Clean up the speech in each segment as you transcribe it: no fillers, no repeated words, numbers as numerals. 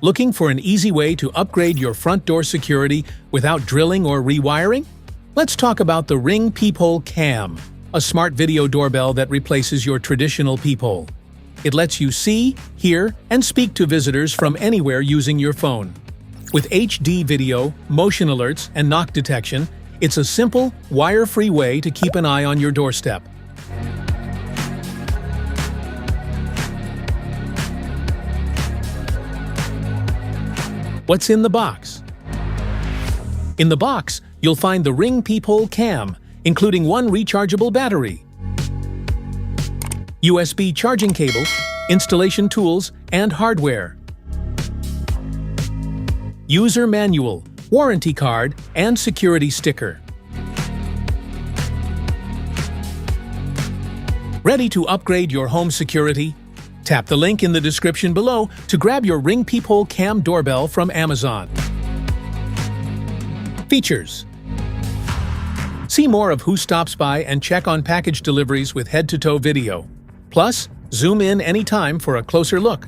Looking for an easy way to upgrade your front door security without drilling or rewiring? Let's talk about the Ring Peephole Cam, a smart video doorbell that replaces your traditional peephole. It lets you see, hear, and speak to visitors from anywhere using your phone. With HD video, motion alerts, and knock detection, it's a simple, wire-free way to keep an eye on your doorstep. What's in the box? In the box, you'll find the Ring Peephole Cam, including one rechargeable battery, USB charging cable, installation tools, and hardware, user manual, warranty card, and security sticker. Ready to upgrade your home security? Tap the link in the description below to grab your Ring Peephole Cam doorbell from Amazon. Features: see more of who stops by and check on package deliveries with head-to-toe video. Plus, zoom in anytime for a closer look.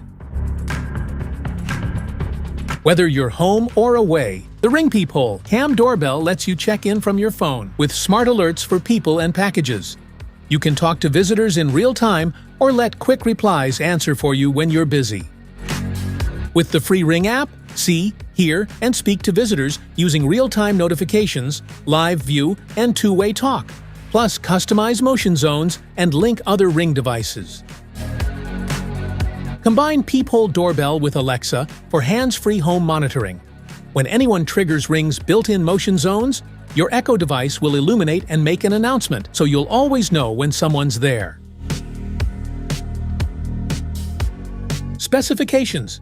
Whether you're home or away, the Ring Peephole Cam doorbell lets you check in from your phone with smart alerts for people and packages. You can talk to visitors in real time or let quick replies answer for you when you're busy. With the free Ring app, see, hear, and speak to visitors using real-time notifications, live view, and two-way talk. Plus, customize motion zones and link other Ring devices. Combine Peephole Doorbell with Alexa for hands-free home monitoring. When anyone triggers Ring's built-in motion zones, your Echo device will illuminate and make an announcement, so you'll always know when someone's there. Specifications: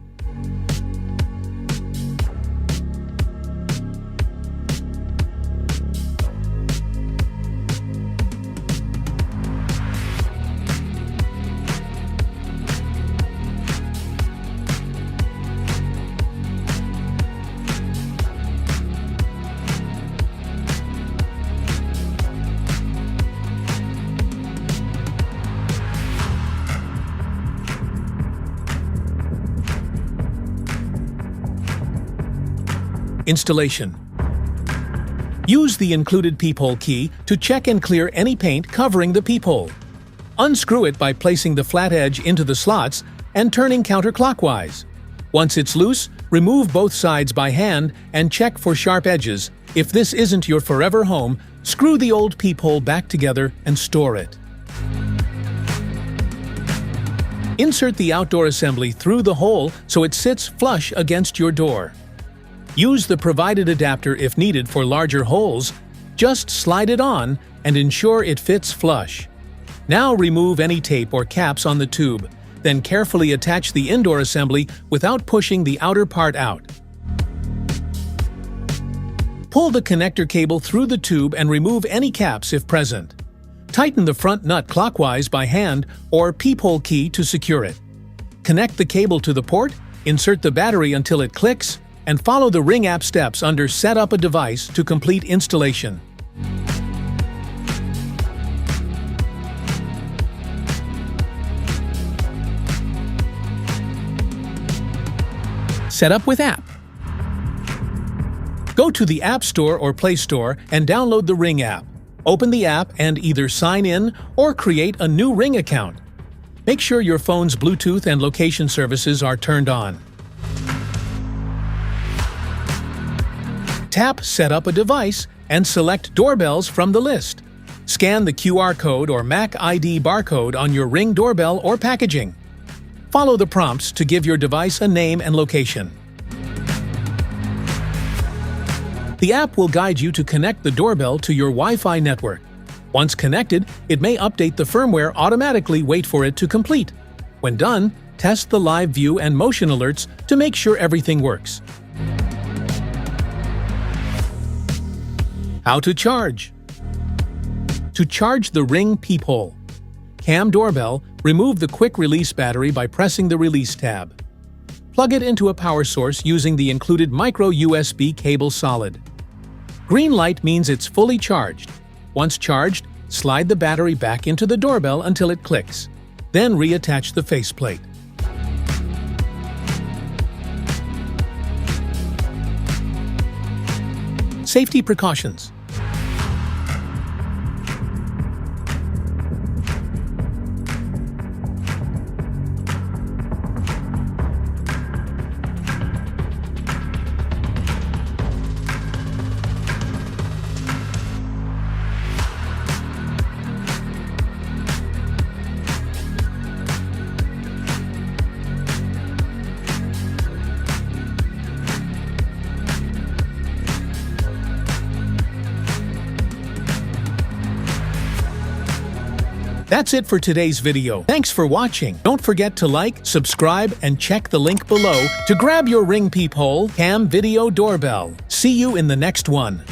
installation. Use the included peephole key to check and clear any paint covering the peephole. Unscrew it by placing the flat edge into the slots and turning counterclockwise. Once it's loose, remove both sides by hand and check for sharp edges. If this isn't your forever home, screw the old peephole back together and store it. Insert the outdoor assembly through the hole so it sits flush against your door. Use the provided adapter if needed for larger holes. Just slide it on and ensure it fits flush. Now remove any tape or caps on the tube, then carefully attach the indoor assembly without pushing the outer part out. Pull the connector cable through the tube and remove any caps if present. Tighten the front nut clockwise by hand or peephole key to secure it. Connect the cable to the port, insert the battery until it clicks, and follow the Ring app steps under Set up a device to complete installation. Set up with app. Go to the App Store or Play Store and download the Ring app. Open the app and either sign in or create a new Ring account. Make sure your phone's Bluetooth and location services are turned on. Tap Set up a device and select doorbells from the list. Scan the QR code or Mac ID barcode on your Ring doorbell or packaging. Follow the prompts to give your device a name and location. The app will guide you to connect the doorbell to your Wi-Fi network. Once connected, it may update the firmware automatically. Wait for it to complete. When done, test the live view and motion alerts to make sure everything works. How to charge. To charge the Ring Peephole Cam doorbell, remove the quick release battery by pressing the release tab. Plug it into a power source using the included micro USB cable solid. Green light means it's fully charged. Once charged, slide the battery back into the doorbell until it clicks. Then reattach the faceplate. Safety precautions. That's it for today's video. Thanks for watching. Don't forget to like, subscribe, and check the link below to grab your Ring Peephole Cam video doorbell. See you in the next one.